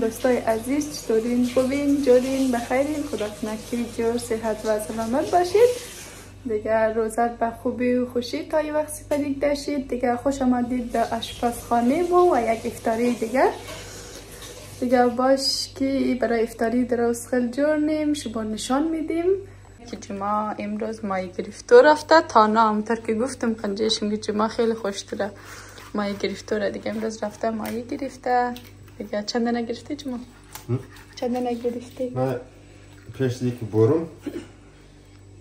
دوستای عزیز، چطورین؟ خوبین؟ جورین؟ بخیرین؟ خدا کنه که جور صحت و سلامت باشید. دیگه روزت به خوبی و خوشی تا یه وقت سپری داشتید. دیگه خوش آمدید به آشپزخانه ما و یک افطاری دیگه باش که برای افطاری درست خیلی جور نیم شما نشان میدیم که جمعه امروز ماهی گرفتو رفته. تا همونطور که گفتم قنجهشم که جمعه خیلی خوشتره ماهی گرفتو دیگه امروز رفته ماهی گرفته. دیگه چند نگرفتی جمعه؟ چند نگرفتی؟ من پیش دیگه برم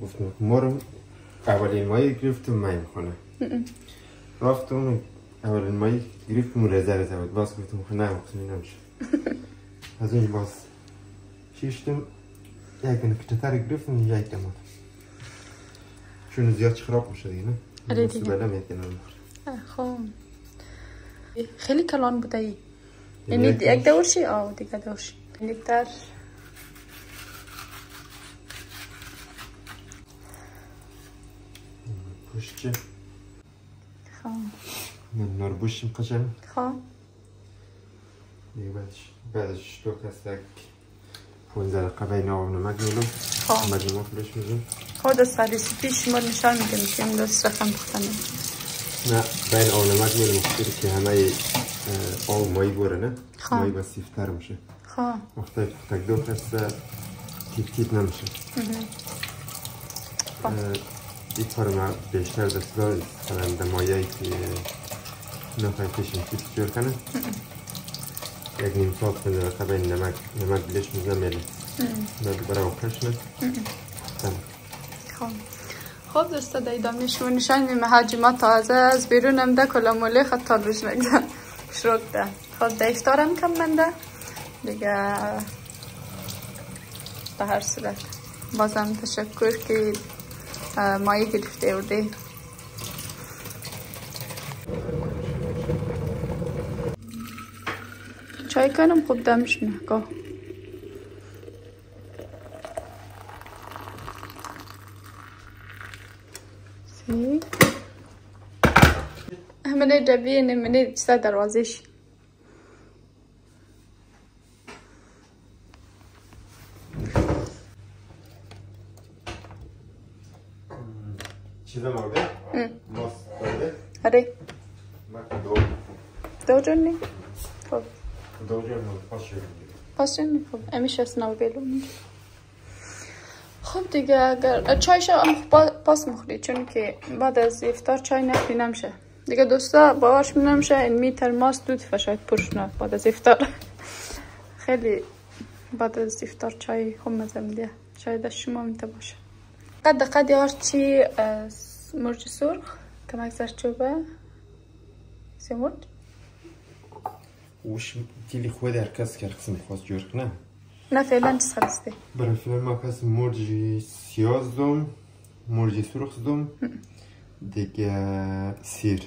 گفتم مرم اولین ماهی گرفتم ماهی میخونه رفتم اولین ماهی گرفتم رزه بود باز گفتم نه گفتم نمیشه از این باز شیشتم یک نکتتر گرفتم یک دماد چون زیاد خراب میشه دیگه نه؟ آره دیگه خب خیلی کلان بوده ای یعنی یک دورشی آه دیگه دورشی لیتر پوشچه خب نربوشیم قشنگ خب دیگه بعدش تو کسک 15 دقیقه بین آب نمک میلم خب بعد نمک بهش میزنم خود از ریسیپی شما نشان میدیم که امروز رقم بختنیم نه بین آب نمک میلم خیلی که همه آب مایی بره نه مایی با سیفتر میشه خب وقتی تک دو قصه تیپ نمیشه این کار ما بیشتر دست دارم در مایه‌ای که نخواهی پیشم تیپ جور کنه یک نیم ساعت 15 دقیقه بین نمک بلیش میزنم میلم بعد برای آکش نه خب دوستا دایدام نشان میدیم حجمات تازه از بیرون هم ده کلاموله خطا روش نگده شروع ده خب ده افطارم کم منده دیگه به هر صورت بازم تشکر که ماهی گرفته بوده چای کنم خوب دمش نگاه همینه جبیه نمینه چیزا دروازش چیزا مورده؟ ماست دارده؟ آره من دو جونی؟ خب دو جون پاس جونی؟ خب امیشه سنو بیلو میگه خب دیگه اگر چایشو پاس مخوری چون که بعد از افطار چای نخوری نمیشه دیگه دوستا باورش نمیشه این می ترماس دود فشاید پرشنه بعد از افطار خیلی بعد از افطار چای خوب مزه میده شاید از شما میته باشه قد هرچی مرچ سرخ کمک زردچوبه سیمرد وش تیلی خود هر کس که قسم خواست جور کنه نه فعلا چیز خلصته برای فعلا ما کس مرچ سیاز دوم مرچ سرخ دوم دیگه سیر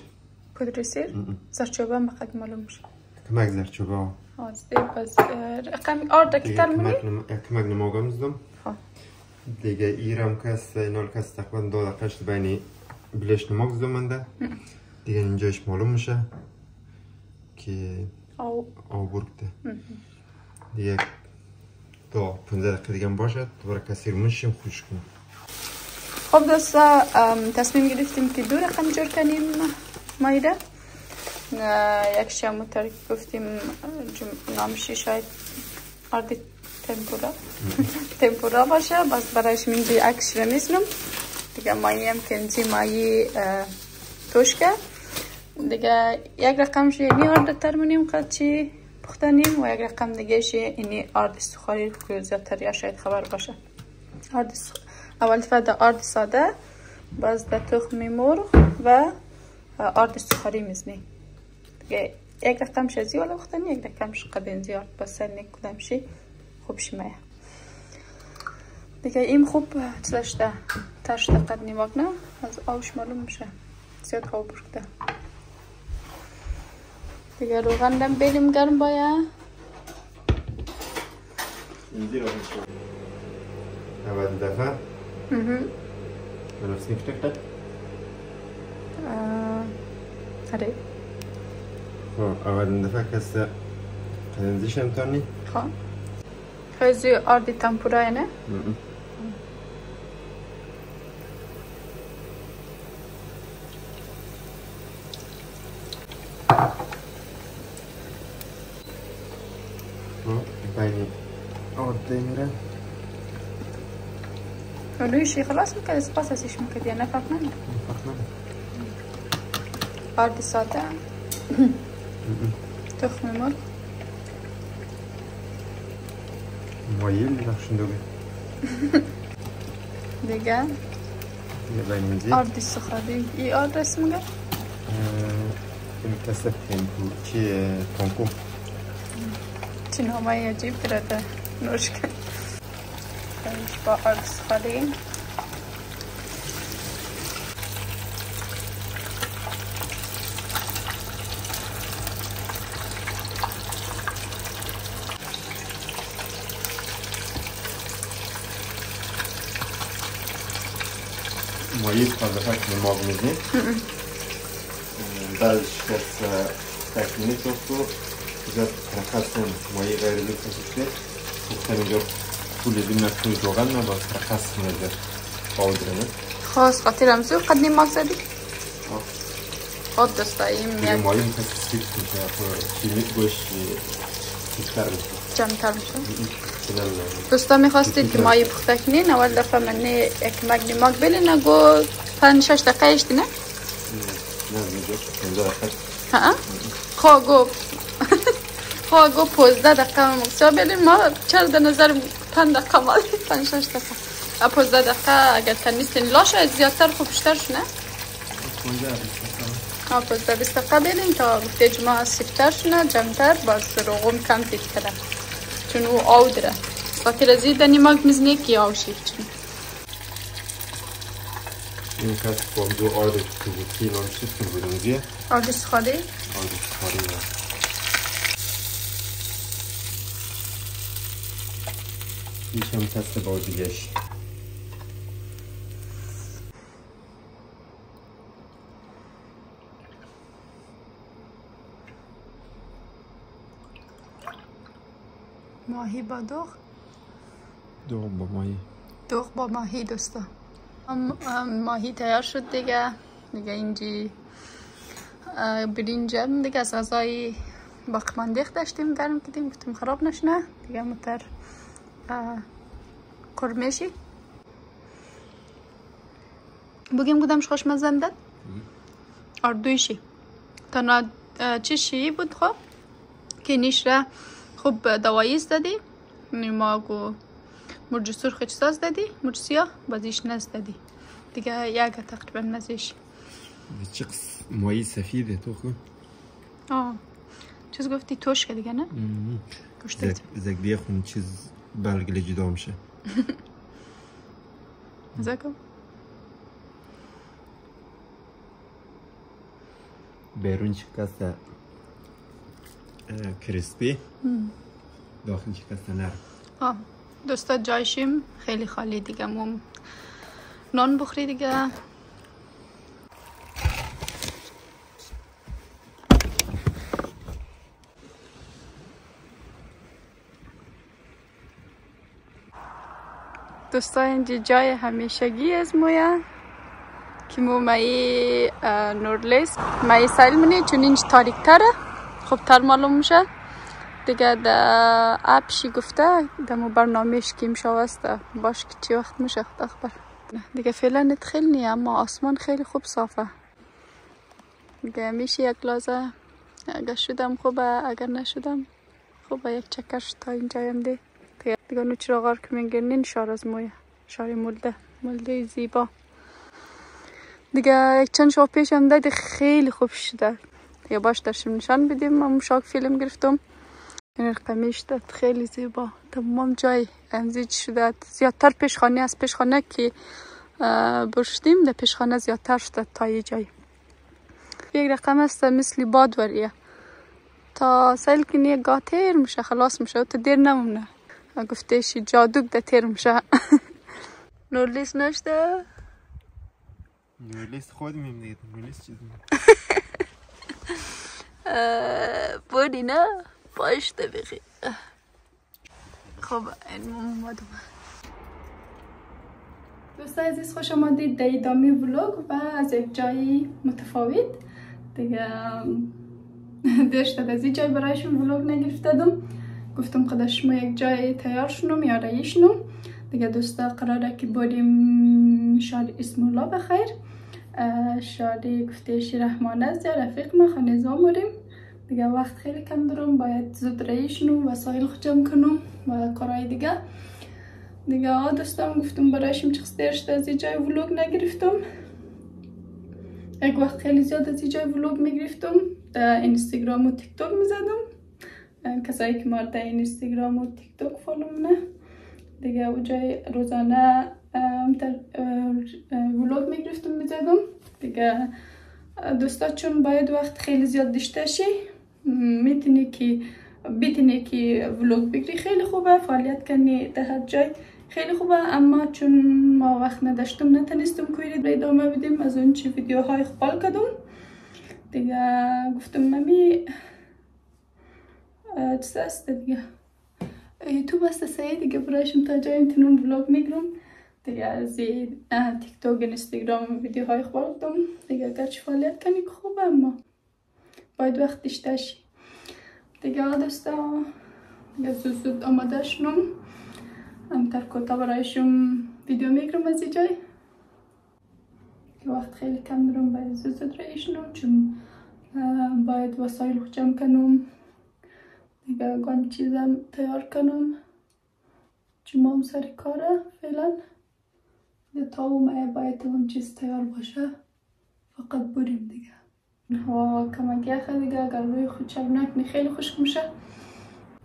پودر سیر زردچوبه مقدر معلوم میشه کمک زردچوبه آسته بس رقم آرد کتر منی کمک نماغم زدم دیگه ایرم کس اینال کس تقریبا 2 دقیقه بین بلش نماغ زدم منده دیگه اینجاش معلوم میشه که آو برکته دیگه تا 15 دقیقه دیگه باشد دوباره کسیر منشیم خوش کنم خب دوستا تصمیم گرفتیم که 2 رقم جور کنیم مایده یکشی همونطور که گفتیم نامشی شاید آردی تمپورا باشه باز برایش منجی عکس رو میزنم دیگه مایی هم کنزی مایی توشکه دیگه یک رقمش اینی آرد ترمونیم قدچی پختنیم و یک رقم دیگه ش اینی آرد سخاری که زیادتر یا شاید خبر باشه اول دفعه آرد ساده باز در تخم مرغ و آرد سخاری میزنیم دیگه یک رقمش ازی والا پختنی یک رقمش قبین زیاد با سرنی کدامشی خوب شمایه دیگه این خوب چلشته ترشته قد نیماک نه از آوش معلوم میشه زیاد خوب برکده دیگه روغن دم بریم گرم باید. اینجی روغن شد اول دفعه نفسی کتک آره اول دفعه کسی قدنزیش هم تانی؟ خواه خیزی آردی تمپورای نه؟ بینی آرده میره اولویشی خلاص میکرد اسپاس ازش میکرد یا نه فرق نمید؟ فرق نمید آردی ساده تخم مرغ مایل نقشنده بید دیگه بینیزی آردی سخاری ای آرد رسم میگه؟ این کسب تنکو چی تنکو چی نامه عجیب برده نوش کن کنش با آرد سخاری مایل خواهد نماغ میزیم بعدش کس تکمینی توفتو زیاد ترخصن مایل غیر لیت کشیده بختن اینجا پول دیم نکنی روغن نباز ترخص میده آودرنه خواست خاطر همزو قد نماغ زدی؟ خود دستاییم دیگه مایل کسی سیت میشه چیمیت گوش سیتر میشه جمعتر میشه دوستا میخواستید که مایی پخته کنین اول دفعه من یک مگ نماغ بلی نگو 5-6 دقیقه اشتی نه؟ نه میگه 15 دقیقه خواه گو 15 دقیقه مکسیا بلی ما چرا در نظر 5 دقیقه مالی 5-6 دقیقه 15 دقیقه اگر تنیستین لا شاید زیادتر خوبشتر شونه 15-20 دقیقه بلین تا گفته ما سیفتر شونه جمعتر باز روغم کم تیت کرده چون او آو داره خاطر ازی دنی ماگ مزنی که آو شیف چون این کس با دو آرد توبوتی نامشید که بودنگیه آرد سخاده؟ آرد سخاده نه هیچ هم تست با دیگهش ماهی با دوغ؟ دوغ با ماهی دوغ با ماهی دوستا ماهی تیار شد دیگه اینجی برینج هم دیگه از غذای باقیماندیخ داشتیم گرم کردیم گفتیم خراب نشنه دیگه متر قرمشی بگیم کدامش خوشمزه داد اردویشی تنها چیشی بود خب که نیش را خوب دواییز دادی نیماگو مرج سرخ چیزاز دادی مرج سیاه بازیش نز دادی دیگه یک تقریبا نزیش چقص مایی سفیده تو خون چیز گفتی توش که دیگه نه زگدیه خون چیز بلگلی جدا میشه زکو بیرون شکسته کریسپی داخل شکسته نرم دوستا جایشیم خیلی خالی دیگه موم نان بخوری دیگه دوستا اینجا جای همیشگی از مویا که مو مایی نورلیس مایی سایل منی چون اینج تاریک تره خوب تر معلوم میشه دیگه در اپشی گفته در مو برنامهش کیم شوسته باش که چی وقت میشه خدا خبر دیگه فعلا نت خیلی نی اما آسمان خیلی خوب صافه دیگه میشه یک لازه اگر شدم خوبه اگر نشدم خوبه یک چکرش تا اینجایم دی دیگه نو چراغار که میگرنین شار از مویه شاری مولده زیبا دیگه یک چند شو پیش هم دادی خیلی خوب شده دیگه باش درشم نشان بدیم من شاک فیلم گرفتم این رقمیش داد خیلی زیبا تمام جای امزیج شده زیادتر پیشخانه از پیشخانه که برشتیم در پیشخانه زیادتر شده تا یه جای یک رقم است مثل بادوریه تا سیل کنی گاه تیر میشه خلاص میشه تو دیر نمونه گفتهشی جادوگ ده تیر میشه نورلیس نشته نورلیس خود میم دیگه نورلیس چیز بودی نه پاشته بخی خب این اومدم دوستان عزیز خوش آمدید در ادامه ولوگ و از یک جایی متفاوت دیگه دیر شد از این جای برایشون ولوگ نگرفتم گفتم خدا شما یک جای تیار شنم یا رایی شنم دیگه دوستا قراره که بریم شادی اسم الله بخیر شادی گفتهشی رحمانه است یا رفیق ما خانیزان بریم دیگه وقت خیلی کم دارم باید زود رایی شنم وسایل خجم کنم و کارهای دیگه دوستان گفتم برایشم چقدر دیر شد از این جای ولوگ نگرفتم یک وقت خیلی زیاد از این جای ولوگ میگرفتم در اینستاگرام و تیک توک میزدم کسایی که ما در اینستاگرام و تیک توک فالو منه دیگه او جای روزانه ولوگ میگرفتم میزدم دیگه دوستا چون باید وقت خیلی زیاد داشته شی میتونی که ولوگ بگیری خیلی خوبه فعالیت کنی در هر جای خیلی خوبه اما چون ما وقت نداشتم نتونستم کویری ادامه بدیم از اون چی ویدیوهای خپال کردم دیگه گفتم ممی چیز است دیگه یوتیوب است سعی دیگه برایشم تا جای میتونم ولوگ میگیرم دیگه از تیک توک اینستاگرام ویدیوهای خپال کردم دیگه گرچه فعالیت کنی خوبه اما باید وقت داشته شی دیگه دوستا دیگه زود آماده شدم امتر کوتا برایشم ویدیو میگیرم از این جای که وقت خیلی کم دارم باید زود رایشنم چون باید وسایل جمع کنم دیگه گان چیزم تیار کنم چون ما هم سر کاره فعلا تا اومه باید اون چیز تیار باشه فقط بریم دیگه هوا کمک یخه دیگه اگر روی خود چپ نکنی خیلی خشک میشه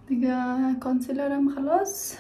دیگه کانسیلرم خلاص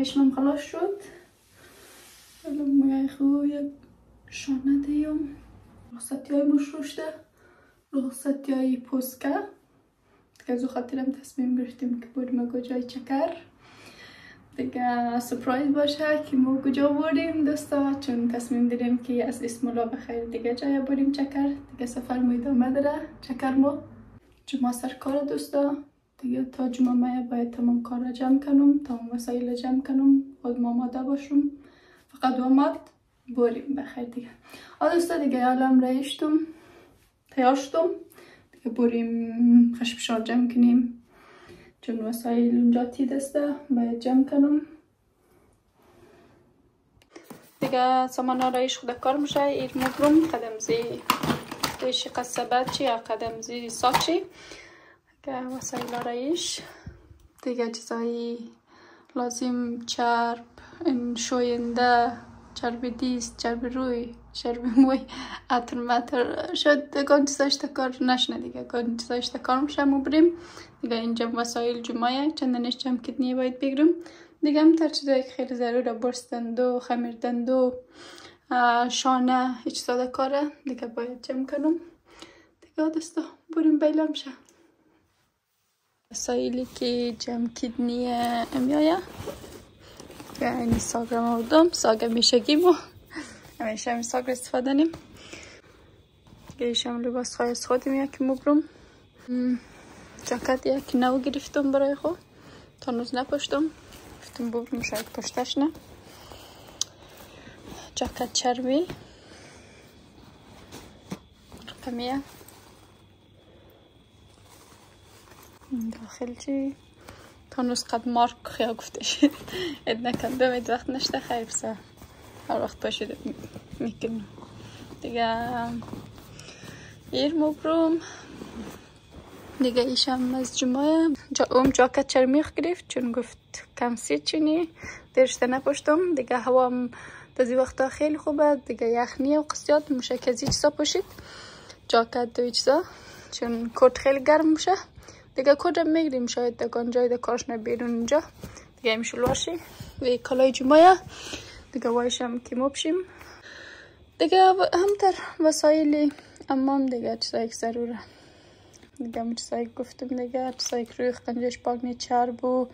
آرایشم خلاص شد الان موی خوب یک شانه دیم رخصتی های مشروشته رخصتی های پوسکه دیگه از او خاطرم تصمیم گرفتیم که بریم کجای چکر دیگه سپرایز باشه که ما کجا بریم دوستا چون تصمیم داریم که از اسم الله بخیر دیگه جای بریم چکر دیگه سفر ما ادامه داره چکر ما جمعه سر کار دوستا دیگه تا جمعه باید تمام کار را جمع کنم تمام وسایل جمع کنم خودم آماده باشم فقط اومد بریم بخیر دیگه دوستا دیگه الان رایشتم تیار شدم دیگه بریم خشبشار جمع کنیم چون وسایل اونجا تید است باید جمع کنم دیگه سامان آرایش خود کار میشه ایر مبرم قدمزی دیشی قصبت چی یا قدمزی ساچی که وسایل آرایش دیگه چیزایی لازم چرب شوینده چرب دیست چرب روی چرب موی عطر مطر شد گان چیزاش کار نشنه دیگه گان چیزاش کار میشه بریم دیگه اینجا وسایل جمعه چندنش جمع کردنی باید بگیرم دیگه هم تر چیزایی که خیلی ضروره برستندو خمیردندو شانه هیچ ساده کاره دیگه باید جمع کنم دیگه دوستا بریم بیلم میشه وسایلی که جمع کردنی امیایه که این ساگرم آوردم ساگ میشگیمو همیشه همین ساگ استفاده نیم دیگه ایشم لباس های از خودم یکی مبرم جاکت یکی نو گرفتم برای خود تا نوز نپشتم گفتم ببرم شاید پشتش نه جاکت چرمی رقمیه داخل چی تا نوز قد مارک خیال گفته شد اد نکندم اد وقت نشته خیلی بسه هر وقت باشید میکنم دیگه ایر مبروم دیگه ایشم از جمعه اون جاکت چرمیخ گرفت چون گفت کم سیچینی درشته نپشتم. دیگه هوا هم دازی وقتا خیلی خوبه دیگه، یخنی و قصیات میشه که زی چیزا پوشید، جاکت و چیزا، چون کت خیلی گرم میشه. دیگه کت هم میگیریم شاید دکان جای دکارش بیرون اینجا دیگه میشه لوشی و کالای جمعه دیگه وایشم که مبشیم دیگه. همتر وسایلی امام دیگه چیزایی که ضروره دیگه، من چیزایی گفتم دیگه، چیزایی که روی قنجش پاکنی چرب و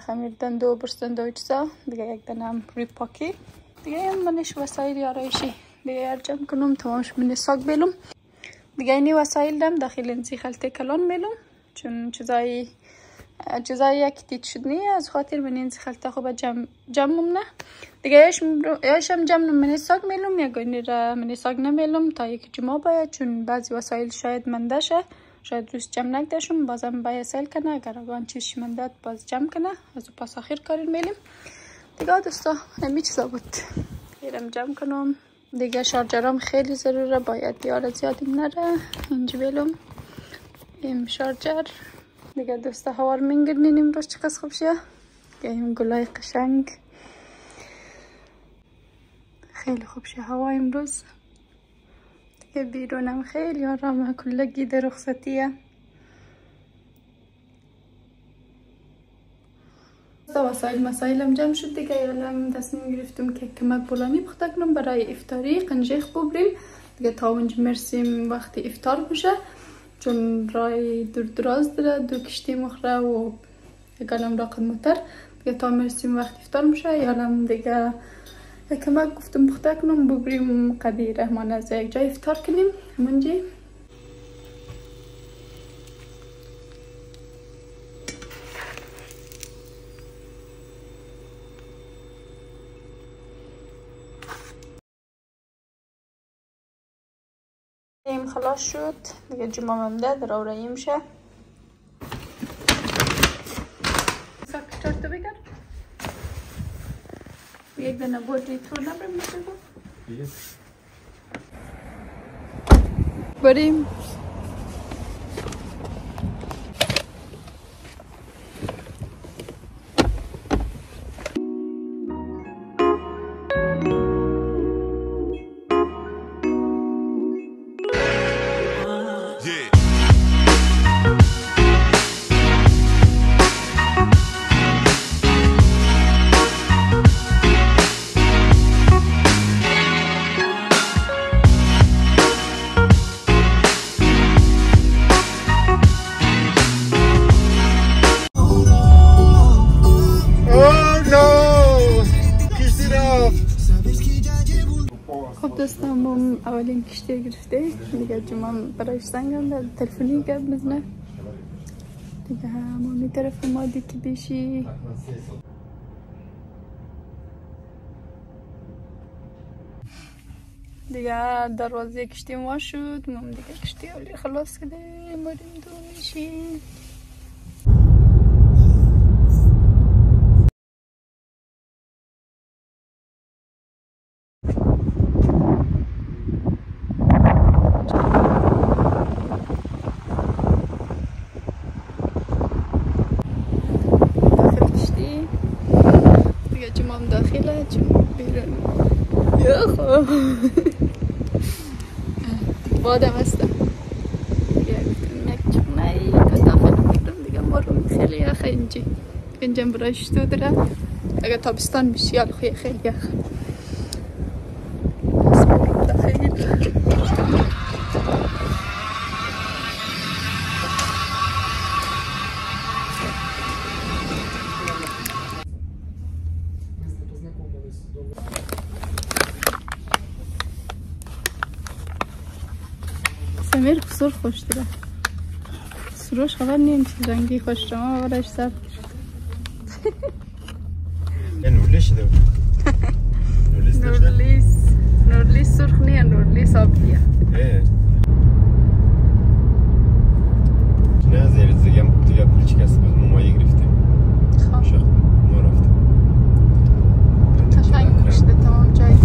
خمیر دندو و برس دندو و چیزا دیگه، یک دنم روی پاکی دیگه. منش وسایلی آرایشی دیگه جمع کنم تمامش من ساک بیلم دیگه. اینی وسایل دم داخل این خلطه کلان میلم چون چیزایی یک دید شد نی، از خاطر من این خلطه خوب جمعم نه دیگه. یاشم جمع من ساک میلم یا گوینی را من ساک نمیلم تا یک جمعه باید، چون بعضی وسایل شاید منده شه، شاید روز جمع نکدشم بازم باید سیل کنه، اگر اگان چیزش منده باز جمع کنه، از پاس آخر کارین میلم دیگه. دوستا همی چیزا بود ایرم جمع کنم دیگه. شارجرام خیلی ضروره، باید دیار زیادیم نره اینجا بیلم این شارجر دیگه. دوستا هوار منگرنین امروز چقدر خوب شه که این گلای قشنگ خیلی خوب شه هوا امروز دیگه. بیرونم خیلی آرامه، کلگی در رخصتیه. وسایلم جمع شد دیگه. یالم تصمیم گرفتم که کمک بولانی پخته کنم برای افطاری قنجیخ ببریم دیگه. تا اونجا مرسیم وقتی افطار بشه چون رای دور دراز داره، دو کشتی مخره و یکالم را قدمتر دیگه. تا مرسیم وقتی افطار میشه یالم دیگه کمک گفتم پخته کنم ببریم قدی رحمان از یک جای افطار کنیم همونجا. این خلاص شد دیگه. جمعه ممده در آورایی میشه. ساکتار تو بگر یک دنه بودی تو نبرم میشه بریم. دوستم اولین کشتی گرفته دیگه. جمعه برایش زنگم داد تلفنی گپ بزنه دیگه. همون طرف ما دیگه بیشی دیگه. دروازه کشتی ما شد مام دیگه کشتی اولی خلاص کده ماریم دو میشیم. داخله چون بیرون یخو بادم هستم یک چمنایی که داخل بیرون دیگه مارون خیلی یخه اینجا برایش تو داره. اگه تابستان بشی خیلی خیلی یخه. بس برون داخل سمیر خسور خوش داره. سروش خبر نیم چی رنگی خوش شما برایش سب نورلیش دو نورلیس سرخ نیه، نورلیس آبیه. نه زیر دیگه پولیچ کسی بود ممایی گرفتیم شخص ما رفتیم قشنگ میشته تمام جای.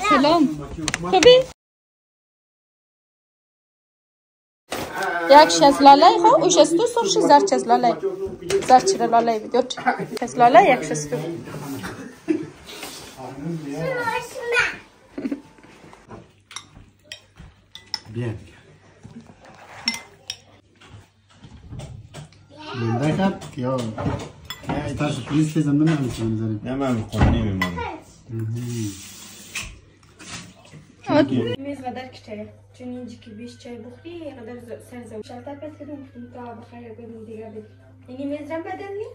سلام ببین یک شز لاله خو اوش است تو سرش زرد شز لاله زرد چرا لاله بیدوت شز لاله یک شز تو Bien. Bendekat ya estás feliz que zaman mı anlatıyorsun? نه من میخوام نمیمانم میز قدر کشه چون اینجا که بیش چای بخوری قدر سر زود شلتر پس کردم گفتم تا بخیر بدون دیگه بید یعنی میز رم بدن نی؟